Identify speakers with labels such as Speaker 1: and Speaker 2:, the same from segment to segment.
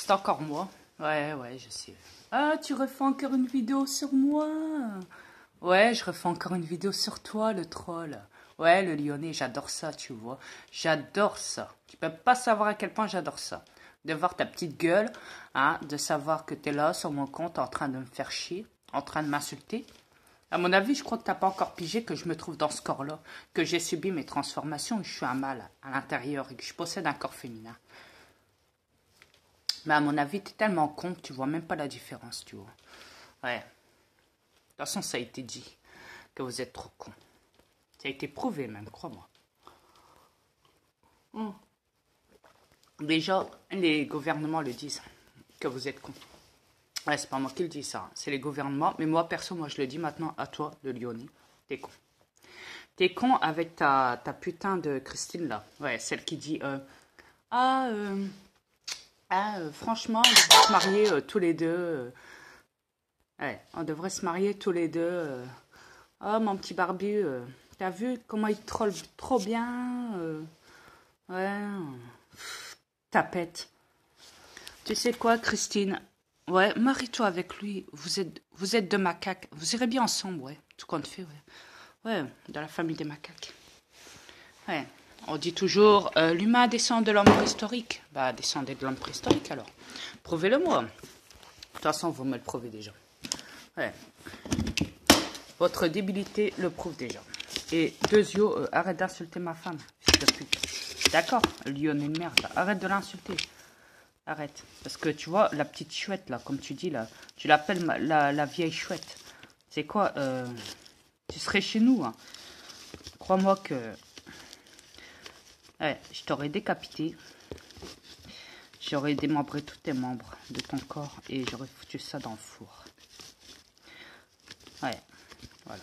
Speaker 1: C'est encore moi. Ouais, je sais. Ah, tu refais encore une vidéo sur moi. Ouais, je refais encore une vidéo sur toi, le troll. Ouais, le Lyonnais, j'adore ça, tu vois. J'adore ça. Tu peux pas savoir à quel point j'adore ça. De voir ta petite gueule, hein, de savoir que t'es là sur mon compte en train de me faire chier, en train de m'insulter. À mon avis, je crois que t'as pas encore pigé que je me trouve dans ce corps-là, que j'ai subi mes transformations, que je suis un mâle à l'intérieur et que je possède un corps féminin. Mais à mon avis, t'es tellement con que tu vois même pas la différence, tu vois. Ouais. De toute façon, ça a été dit que vous êtes trop con. Ça a été prouvé même, crois-moi. Déjà, les gouvernements le disent, que vous êtes con. Ouais, c'est pas moi qui le dis ça, c'est les gouvernements. Mais moi, perso, moi je le dis maintenant à toi, le Lyonnais. T'es con. T'es con avec ta putain de Christine là. Ouais, celle qui dit franchement, on devrait se marier tous les deux. Ouais, on devrait se marier tous les deux. Oh, mon petit barbu, t'as vu comment il troll trop bien ouais, tapette. Tu sais quoi, Christine? Ouais, marie-toi avec lui. Vous êtes deux macaques. Vous irez bien ensemble, ouais. Tout compte fait, ouais. Ouais, dans la famille des macaques. Ouais. On dit toujours, l'humain descend de l'homme préhistorique. Bah, descendez de l'homme préhistorique, alors. Prouvez-le-moi. De toute façon, vous me le prouvez déjà. Ouais. Votre débilité le prouve déjà. Et Dezio, arrête d'insulter ma femme, fils de pute. D'accord, Lyonnais de merde. Arrête de l'insulter. Arrête. Parce que tu vois, la petite chouette, là, comme tu dis, là, tu l'appelles la vieille chouette. C'est quoi tu serais chez nous, hein. Crois-moi que... Ouais, je t'aurais décapité. J'aurais démembré tous tes membres de ton corps et j'aurais foutu ça dans le four. Ouais, voilà.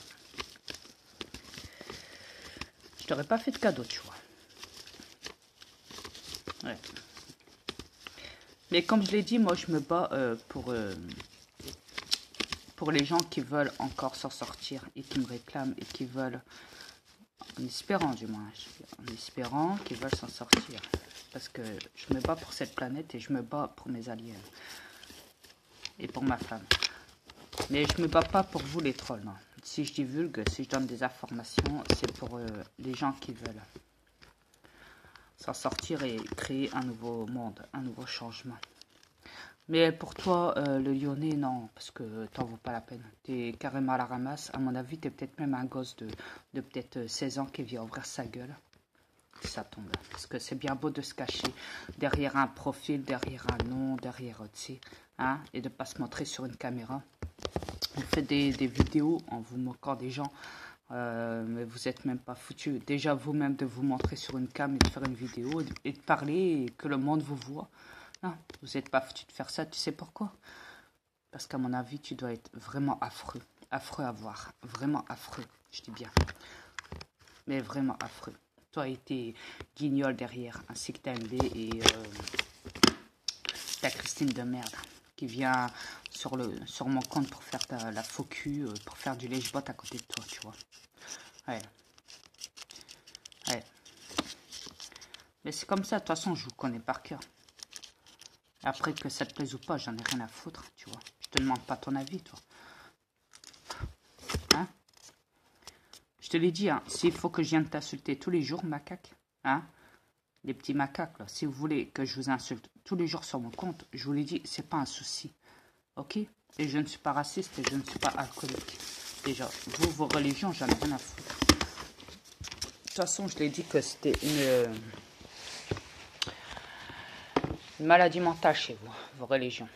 Speaker 1: Je t'aurais pas fait de cadeau, tu vois. Ouais. Mais comme je l'ai dit, moi je me bats pour les gens qui veulent encore s'en sortir et qui me réclament et qui veulent, en espérant du moins, en espérant qu'ils veulent s'en sortir. Parce que je me bats pour cette planète et je me bats pour mes alliés. Et pour ma femme. Mais je me bats pas pour vous les trolls, non. Si je divulgue, si je donne des informations, c'est pour les gens qui veulent s'en sortir et créer un nouveau monde, un nouveau changement. Mais pour toi, le Lyonnais, non, parce que t'en vaut pas la peine. T'es carrément à la ramasse. À mon avis, t'es peut-être même un gosse de peut-être 16 ans qui vient ouvrir sa gueule. Ça tombe. Parce que c'est bien beau de se cacher derrière un profil, derrière un nom, derrière, tu sais, hein, et de pas se montrer sur une caméra. Vous faites des vidéos en vous moquant des gens, mais vous êtes même pas foutu. Déjà vous-même de vous montrer sur une cam et de faire une vidéo et de parler et que le monde vous voit. Non, vous n'êtes pas foutu de faire ça, tu sais pourquoi? Parce qu'à mon avis, tu dois être vraiment affreux. Affreux à voir. Vraiment affreux, je dis bien. Mais vraiment affreux. Toi et tes guignols derrière, ainsi que ta MB et ta Christine de merde qui vient sur mon compte pour faire la faux cul, pour faire du lèche-bot à côté de toi, tu vois. Ouais. Ouais. Mais c'est comme ça, de toute façon, je vous connais par cœur. Après que ça te plaise ou pas, j'en ai rien à foutre, tu vois. Je te demande pas ton avis, toi. Hein? Je te l'ai dit, hein, s'il faut que je vienne t'insulter tous les jours, macaque, hein? Les petits macaques, là, si vous voulez que je vous insulte tous les jours sur mon compte, je vous l'ai dit, c'est pas un souci. Ok? Et je ne suis pas raciste et je ne suis pas alcoolique. Déjà, vos religions, j'en ai rien à foutre. De toute façon, je l'ai dit que c'était une maladie mentale chez vous, vos religions.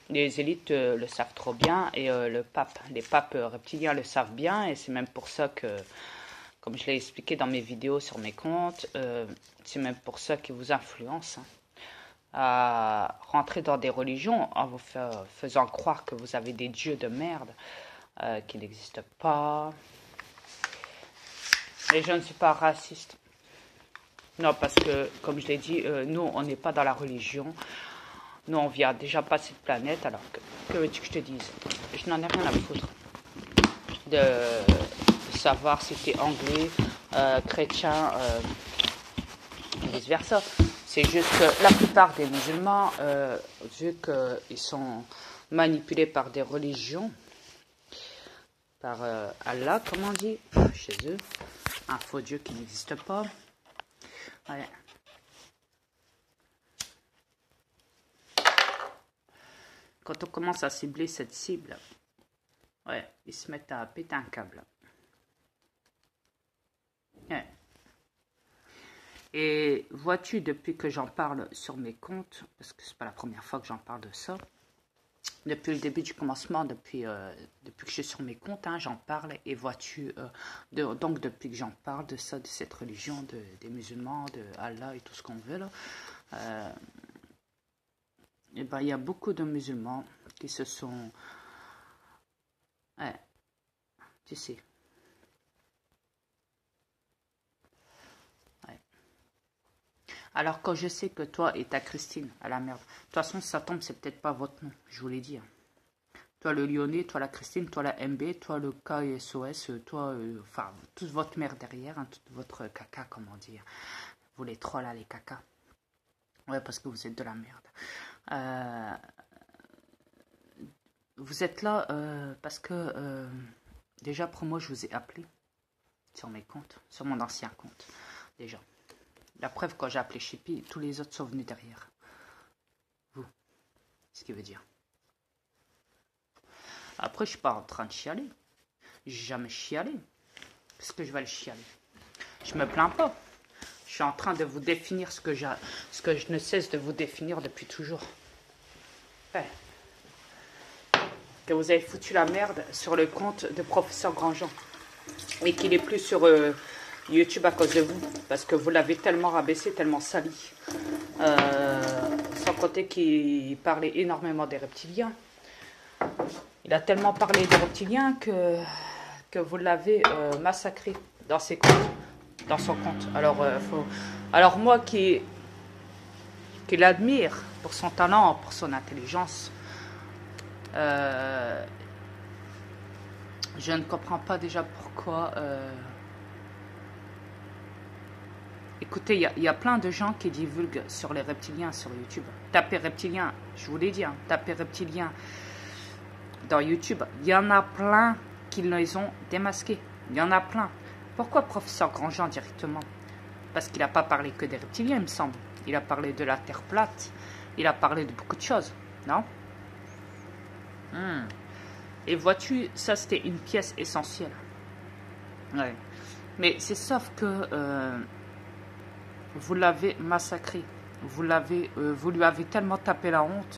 Speaker 1: Les élites le savent trop bien et les papes reptiliens le savent bien et c'est même pour ça que, comme je l'ai expliqué dans mes vidéos sur mes comptes, c'est même pour ça qu'ils vous influencent à rentrer dans des religions en vous faisant croire que vous avez des dieux de merde qui n'existent pas. Et je ne suis pas raciste. Non, parce que, comme je l'ai dit, nous, on n'est pas dans la religion. Nous, on vient déjà pas cette planète, alors que veux-tu que je te dise? Je n'en ai rien à foutre de savoir si tu es anglais, chrétien, et vice-versa. C'est juste que la plupart des musulmans, vu qu'ils sont manipulés par des religions, par Allah, comme on dit, chez eux, un faux Dieu qui n'existe pas. Ouais. Quand on commence à cibler cette cible, ouais, ils se mettent à péter un câble. Ouais. Et vois-tu, depuis que j'en parle sur mes comptes, parce que c'est pas la première fois que j'en parle de ça, depuis le début du commencement, depuis que je suis sur mes comptes, hein, j'en parle. Et vois-tu, donc depuis que j'en parle de ça, de cette religion, des musulmans, de Allah et tout ce qu'on veut, là, et ben, il y a beaucoup de musulmans qui se sont... Ouais, tu sais. Ouais. Alors quand je sais que toi et ta Christine, à la merde, de toute façon, ça tombe, c'est peut-être pas votre nom, je vous l'ai dit. Hein. Toi le Lyonnais, toi la Christine, toi la MB, toi le KSOS, toi, enfin, toute votre mère derrière, hein, toute votre caca, comment dire. Vous les trolls là, les caca. Ouais, parce que vous êtes de la merde. Vous êtes là parce que déjà pour moi je vous ai appelé sur mes comptes, sur mon ancien compte déjà. La preuve, quand j'ai appelé Chippy, tous les autres sont venus derrière. Vous, ce qui veut dire. Après, je suis pas en train de chialer. J'ai jamais chialé. Qu'est-ce que je vais le chialer? Je me plains pas. Je suis en train de vous définir ce que je ne cesse de vous définir depuis toujours. Ouais. Que vous avez foutu la merde sur le compte de Professeur Grandjean. Et qu'il est plus sur YouTube à cause de vous. Parce que vous l'avez tellement rabaissé, tellement sali. Sans compter qu'il parlait énormément des reptiliens. Il a tellement parlé des reptiliens que vous l'avez massacré dans ses comptes, dans son compte. Alors moi qui l'admire pour son talent, pour son intelligence, je ne comprends pas déjà pourquoi. Écoutez, il y a plein de gens qui divulguent sur les reptiliens sur YouTube. Tapez reptilien, je vous l'ai dit, hein, tapez reptilien dans YouTube. Il y en a plein qui les ont démasqués. Il y en a plein. Pourquoi Professeur Grandjean directement? Parce qu'il n'a pas parlé que des reptiliens, il me semble. Il a parlé de la Terre plate. Il a parlé de beaucoup de choses, non? Et vois-tu, ça c'était une pièce essentielle. Ouais. Mais c'est sauf que vous l'avez massacré. Vous lui avez tellement tapé la honte.